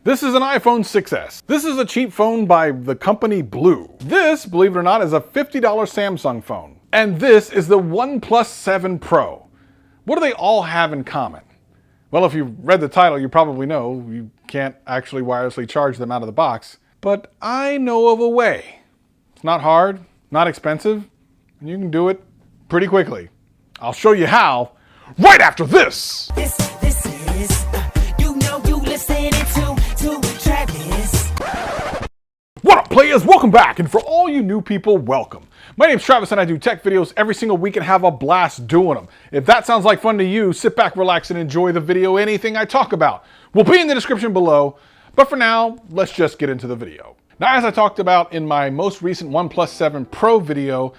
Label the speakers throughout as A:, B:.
A: This is an iPhone 6s. This is a cheap phone by the company Blue. This, believe it or not, is a $50 Samsung phone. And this is the OnePlus 7 Pro. What do they all have in common? Well, if you've read the title, you probably know you can't actually wirelessly charge them out of the box. But I know of a way. It's not hard, not expensive, and you can do it pretty quickly. I'll show you how right after this.
B: This is, you know you listening to Travis.
A: What up, players? Welcome back, and for all you new people, welcome. My name's Travis, and I do tech videos every single week and have a blast doing them. If that sounds like fun to you, sit back, relax, and enjoy the video. Anything I talk about will be in the description below, but for now, let's just get into the video. Now, as I talked about in my most recent OnePlus 7 Pro video,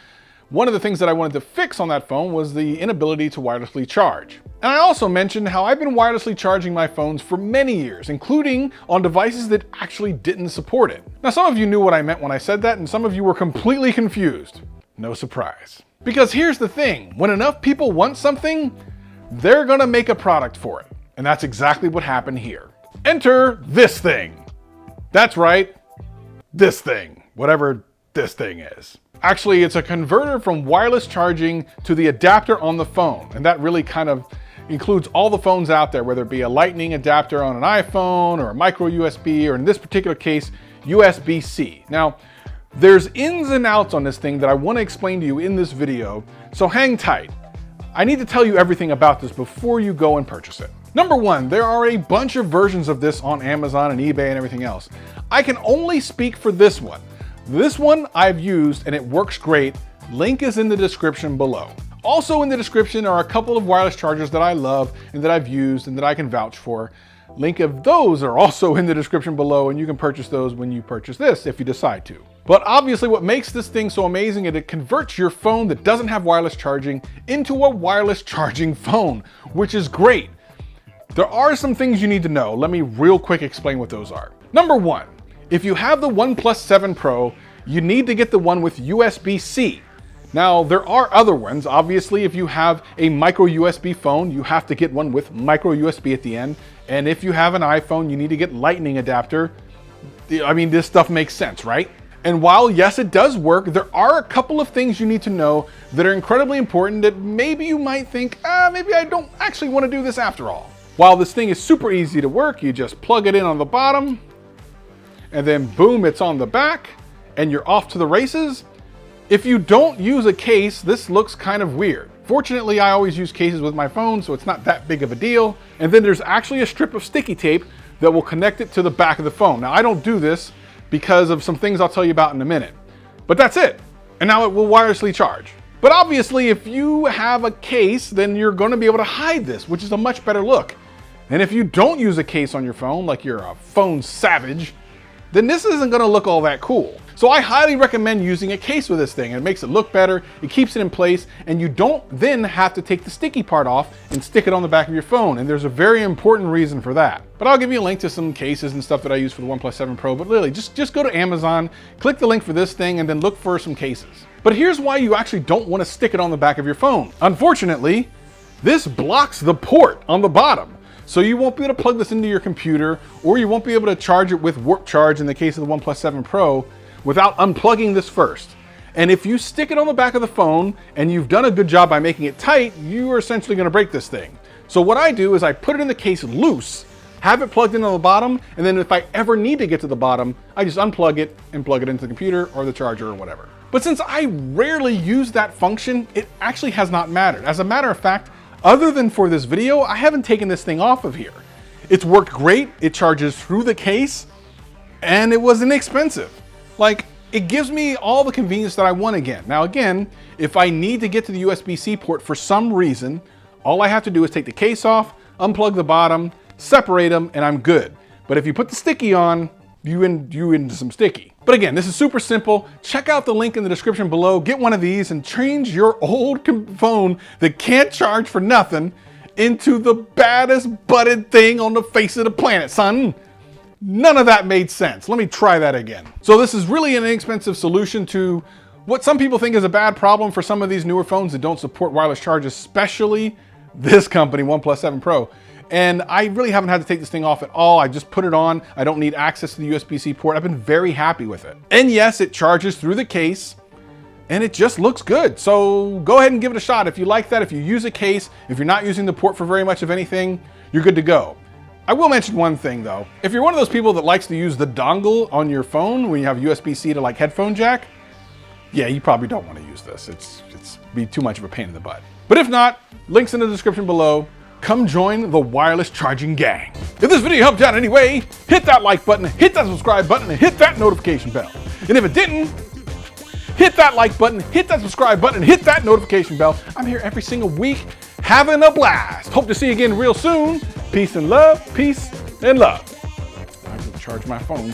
A: one of the things that I wanted to fix on that phone was the inability to wirelessly charge. And I also mentioned how I've been wirelessly charging my phones for many years, including on devices that actually didn't support it. Now, some of you knew what I meant when I said that, and some of you were completely confused. No surprise. Because here's the thing, when enough people want something, they're gonna make a product for it. And that's exactly what happened here. Enter this thing. That's right, this thing, whatever this thing is. Actually, it's a converter from wireless charging to the adapter on the phone. And that really kind of includes all the phones out there, whether it be a lightning adapter on an iPhone or a micro USB, or in this particular case, USB-C. Now, there's ins and outs on this thing that I want to explain to you in this video, so hang tight. I need to tell you everything about this before you go and purchase it. Number one, there are a bunch of versions of this on Amazon and eBay and everything else. I can only speak for this one. This one I've used and it works great. Link is in the description below. Also in the description are a couple of wireless chargers that I love and that I've used and that I can vouch for. Link of those are also in the description below, and you can purchase those when you purchase this if you decide to. But obviously what makes this thing so amazing is it converts your phone that doesn't have wireless charging into a wireless charging phone, which is great. There are some things you need to know. Let me real quick explain what those are. Number one, if you have the OnePlus 7 Pro, you need to get the one with USB-C. Now, there are other ones. Obviously, if you have a micro USB phone, you have to get one with micro USB at the end. And if you have an iPhone, you need to get lightning adapter. I mean, this stuff makes sense, right? And while, yes, it does work, there are a couple of things you need to know that are incredibly important that maybe you might think, maybe I don't actually want to do this after all. While this thing is super easy to work, you just plug it in on the bottom, and then boom, it's on the back, and you're off to the races. If you don't use a case, this looks kind of weird. Fortunately, I always use cases with my phone, so it's not that big of a deal. And then there's actually a strip of sticky tape that will connect it to the back of the phone. Now, I don't do this because of some things I'll tell you about in a minute. But that's it. And now it will wirelessly charge. But obviously, if you have a case, then you're going to be able to hide this, which is a much better look. And if you don't use a case on your phone, like you're a phone savage, then this isn't going to look all that cool. So I highly recommend using a case with this thing. It makes it look better, it keeps it in place, and you don't then have to take the sticky part off and stick it on the back of your phone. And there's a very important reason for that. But I'll give you a link to some cases and stuff that I use for the OnePlus 7 Pro. But really, just go to Amazon, click the link for this thing, and then look for some cases. But here's why you actually don't want to stick it on the back of your phone. Unfortunately, this blocks the port on the bottom. So you won't be able to plug this into your computer, or you won't be able to charge it with Warp Charge in the case of the OnePlus 7 Pro without unplugging this first. And if you stick it on the back of the phone and you've done a good job by making it tight, you are essentially going to break this thing. So what I do is I put it in the case loose, have it plugged in on the bottom, and then if I ever need to get to the bottom, I just unplug it and plug it into the computer or the charger or whatever. But since I rarely use that function, it actually has not mattered. As a matter of fact, other than for this video, I haven't taken this thing off of here. It's worked great, it charges through the case, and it was inexpensive. Like, it gives me all the convenience that I want again. Now again, if I need to get to the USB-C port for some reason, all I have to do is take the case off, unplug the bottom, separate them, and I'm good. But if you put the sticky on, you into some sticky. But again, this is super simple. Check out the link in the description below, get one of these, and change your old phone that can't charge for nothing into the baddest butted thing on the face of the planet, son. None of that made sense. Let me try that again. So this is really an inexpensive solution to what some people think is a bad problem for some of these newer phones that don't support wireless charge, especially this company, OnePlus 7 Pro. And I really haven't had to take this thing off at all. I just put it on. I don't need access to the USB-C port. I've been very happy with it. And yes, it charges through the case and it just looks good. So go ahead and give it a shot. If you like that, if you use a case, if you're not using the port for very much of anything, you're good to go. I will mention one thing though. If you're one of those people that likes to use the dongle on your phone when you have USB-C to like headphone jack, yeah, you probably don't want to use this. It's be too much of a pain in the butt. But if not, links in the description below. Come join the wireless charging gang. If this video helped you out in any way, hit that like button, hit that subscribe button, and hit that notification bell. And if it didn't, hit that like button, hit that subscribe button, hit that notification bell. I'm here every single week having a blast. Hope to see you again real soon. Peace and love, peace and love. I can charge my phone.